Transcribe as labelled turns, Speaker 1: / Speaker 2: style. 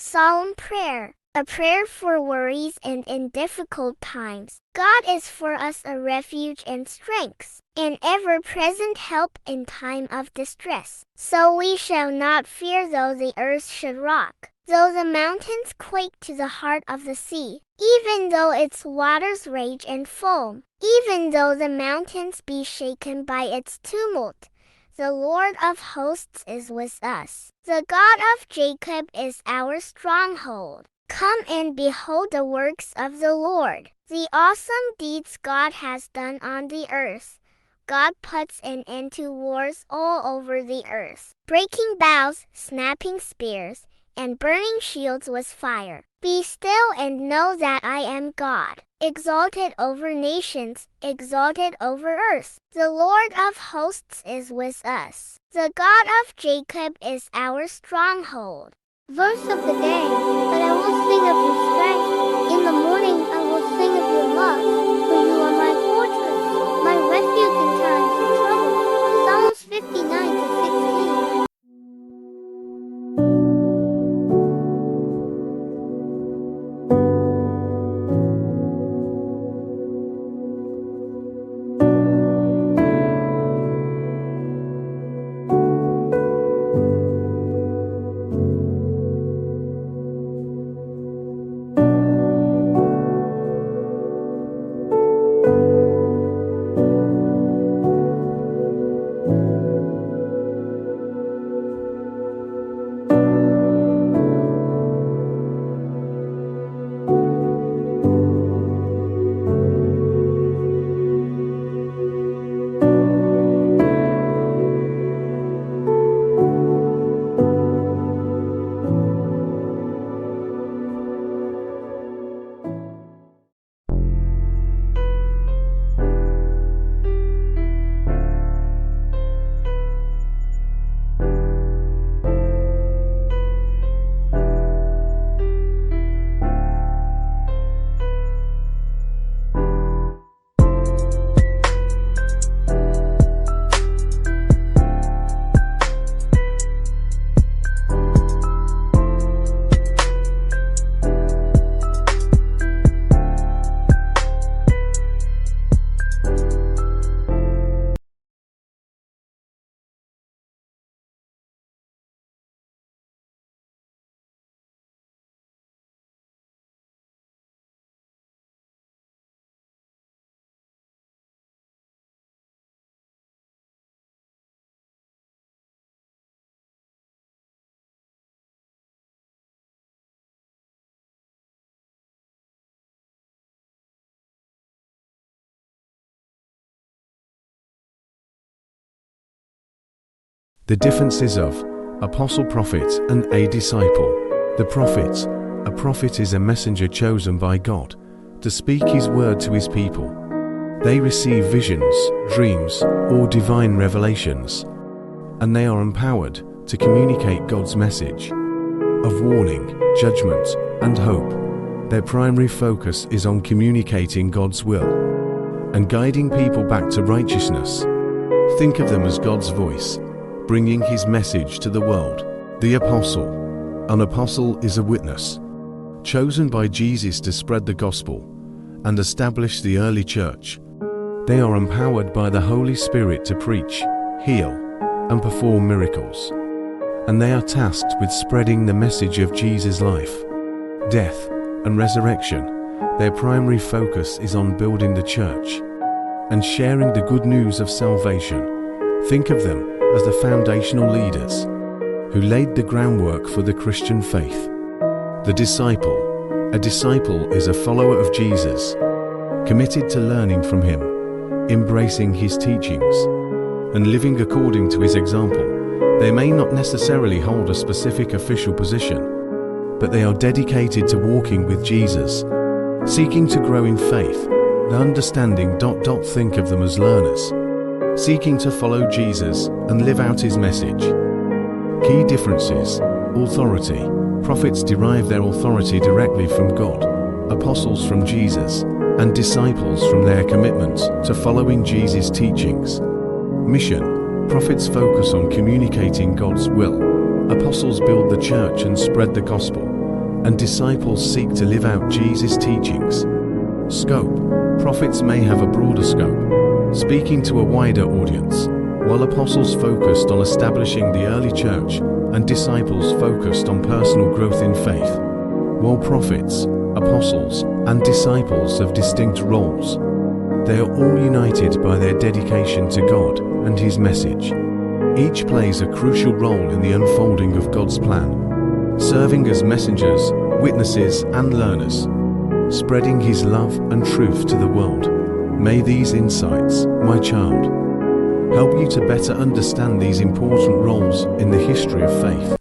Speaker 1: Solemn prayer, a prayer for worries and in difficult times. God is for us a refuge and strength, an ever-present help in time of distress. So we shall not fear though the earth should rock, though the mountains quake to the heart of the sea, even though its waters rage and foam, even though the mountains be shaken by its tumult. The Lord of hosts is with us. The God of Jacob is our stronghold. Come and behold the works of the Lord, the awesome deeds God has done on the earth. God puts an end to wars all over the earth, breaking bows, snapping spears, and burning shields with fire. Be still and know that I am God, exalted over nations, exalted over earth. The Lord of hosts is with us. The God of Jacob is our stronghold. Verse of the day, but I will sing of your strength. In the morning I will sing of your love, for you are my fortress, my refuge in times of trouble. Psalms 59-16.
Speaker 2: The differences of apostle, prophet, and a disciple. The prophet. A prophet is a messenger chosen by God to speak His word to His people. They receive visions, dreams, or divine revelations, and they are empowered to communicate God's message of warning, judgment, and hope. Their primary focus is on communicating God's will and guiding people back to righteousness. Think of them as God's voice, bringing His message to the world. The apostle. An apostle is a witness, chosen by Jesus to spread the gospel and establish the early church. They are empowered by the Holy Spirit to preach, heal, and perform miracles. And they are tasked with spreading the message of Jesus' life, death, and resurrection. Their primary focus is on building the church and sharing the good news of salvation. Think of them as the foundational leaders who laid the groundwork for the Christian faith. The disciple. A disciple is a follower of Jesus, committed to learning from Him, embracing His teachings, and living according to His example. They may not necessarily hold a specific official position, but they are dedicated to walking with Jesus, seeking to grow in faith, the understanding. Think of them as learners, seeking to follow Jesus and live out His message. Key differences. Authority. Prophets derive their authority directly from God, apostles from Jesus, and disciples from their commitment to following Jesus' teachings. Mission. Prophets focus on communicating God's will. Apostles build the church and spread the gospel. and disciples seek to live out Jesus' teachings. Scope: prophets may have a broader scope, speaking to a wider audience, while apostles focused on establishing the early church and disciples focused on personal growth in faith. While prophets, apostles, and disciples have distinct roles, they are all united by their dedication to God and His message. Each plays a crucial role in the unfolding of God's plan, serving as messengers, witnesses, and learners, spreading His love and truth to the world. May these insights, my child, help you to better understand these important roles in the history of faith.